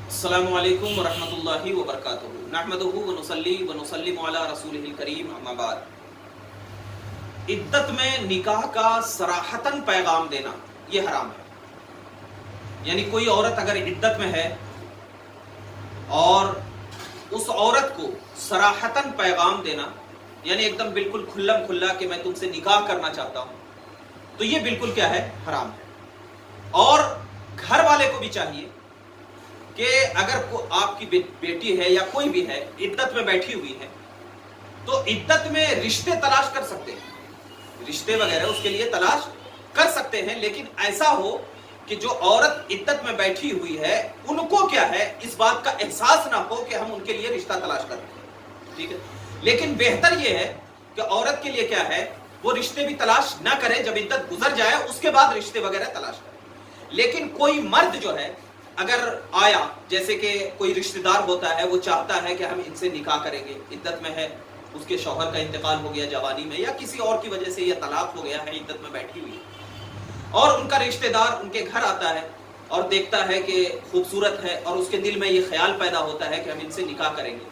अस्सलामु अलैकुम वरहमतुल्लाहि वबरकातुहू नहमदुहू व नुसल्ली व नुसल्लिमु अला रसूलिहिल करीम अम्मा बाद। इद्दत में निकाह का सराहतन पैगाम देना ये हराम है। यानी कोई औरत अगर इद्दत में है और उस औरत को सराहतन पैगाम देना, यानी एकदम बिल्कुल खुल्लम खुल्ला कि मैं तुमसे निकाह करना चाहता हूं, तो ये बिल्कुल क्या है, हराम है। और घर वाले को भी चाहिए कि अगर आपकी बेटी है या कोई भी है इद्दत में बैठी हुई है, तो इद्दत में रिश्ते तलाश कर सकते हैं, रिश्ते वगैरह उसके लिए तलाश कर सकते हैं, लेकिन ऐसा हो कि जो औरत इद्दत में बैठी हुई है उनको क्या है, इस बात का एहसास ना हो कि हम उनके लिए रिश्ता तलाश कर रहे हैं। ठीक है, लेकिन बेहतर यह है कि औरत के लिए क्या है, वो रिश्ते भी तलाश ना करे, जब इद्दत गुजर जाए उसके बाद रिश्ते वगैरह तलाश करे। लेकिन कोई मर्द जो है अगर आया, जैसे कि कोई रिश्तेदार होता है, वो चाहता है कि हम इनसे निकाह करेंगे, इद्दत में है, उसके शौहर का इंतकाल हो गया जवानी में या किसी और की वजह से यह तलाक हो गया है, इद्दत में बैठी हुई है, और उनका रिश्तेदार उनके घर आता है और देखता है कि खूबसूरत है और उसके दिल में ये ख्याल पैदा होता है कि हम इनसे निकाह करेंगे,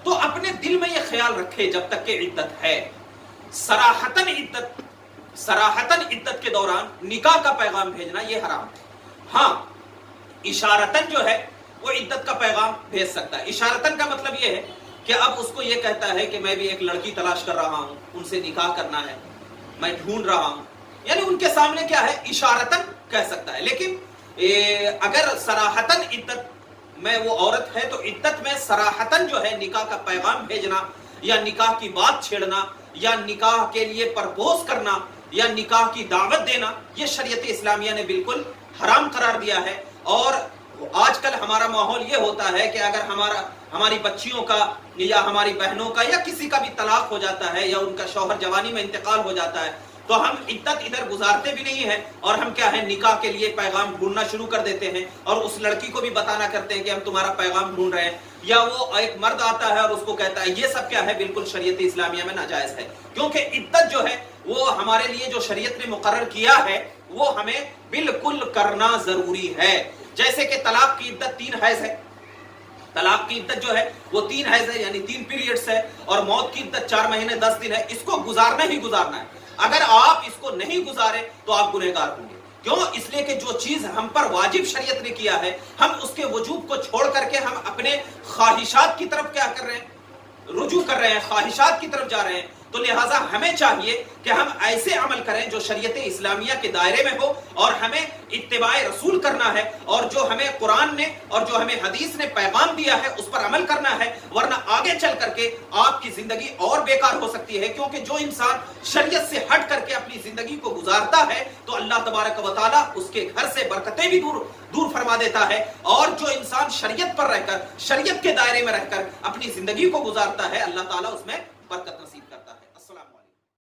तो अपने दिल में ये ख्याल रखे जब तक कि इद्दत है। सराहतन इद्दत के दौरान निकाह का पैगाम भेजना ये हराम है। हाँ, इशारतन जो है वो इद्दत का पैगाम भेज सकता है। इशारतन का मतलब ये है कि अब उसको ये कहता है कि मैं भी एक लड़की तलाश कर रहा हूं, उनसे निकाह करना है, मैं ढूंढ रहा हूं, यानी उनके सामने क्या है, इशारतन कह सकता है। लेकिन अगर सराहतन इद्दत में वो औरत है, तो इद्दत में सराहतन जो है निकाह का पैगाम भेजना या निकाह की बात छेड़ना या निकाह के लिए प्रपोज करना या निकाह की दावत देना, ये शरीयत इस्लामिया ने बिल्कुल हराम करार दिया है। और आजकल हमारा माहौल ये होता है कि अगर हमारी बच्चियों का या हमारी बहनों का या किसी का भी तलाक हो जाता है या उनका शौहर जवानी में इंतकाल हो जाता है, तो हम इद्दत इधर गुजारते भी नहीं है और हम क्या है, निकाह के लिए पैगाम ढूंढना शुरू कर देते हैं और उस लड़की को भी बताना करते हैं कि हम तुम्हारा पैगाम ढूंढ रहे हैं। या वो एक मर्द आता है और उसको कहता है, ये सब क्या है, बिल्कुल शरीयत इस्लामिया में नाजायज है, क्योंकि इद्दत जो है वो हमारे लिए जो शरीयत ने मुकर्रर किया है वो हमें बिल्कुल करना जरूरी है। जैसे कि तलाक की इद्दत 3 हैज है, तलाक की इद्दत जो है वो 3 हैज है, यानी 3 पीरियड्स है, और मौत की इद्दत 4 महीने 10 दिन है। इसको गुजारना ही गुजारना है। अगर आप इसको नहीं गुजारे तो आप गुनहगार होंगे। क्यों? इसलिए कि जो चीज हम पर वाजिब शरीयत ने किया है, हम उसके वजूब को छोड़ करके हम अपने ख्वाहिशात की तरफ क्या कर रहे हैं, रुजू कर रहे हैं, ख्वाहिशात की तरफ जा रहे हैं। तो लिहाजा हमें चाहिए कि हम ऐसे अमल करें जो शरीयत इस्लामिया के दायरे में हो, और हमें इत्तिबाए रसूल करना है, और जो हमें कुरान ने और जो हमें हदीस ने पैगाम दिया है उस पर अमल करना है। वरना आगे चल करके आपकी जिंदगी और बेकार हो सकती है, क्योंकि जो इंसान शरीयत से हट करके अपनी जिंदगी को गुजारता है तो अल्लाह तबारक व तआला उसके घर से बरकतें भी दूर फरमा देता है, और जो इंसान शरीयत पर रहकर, शरीयत के दायरे में रहकर अपनी जिंदगी को गुजारता है, अल्लाह ताला उसमें बरकत नसीब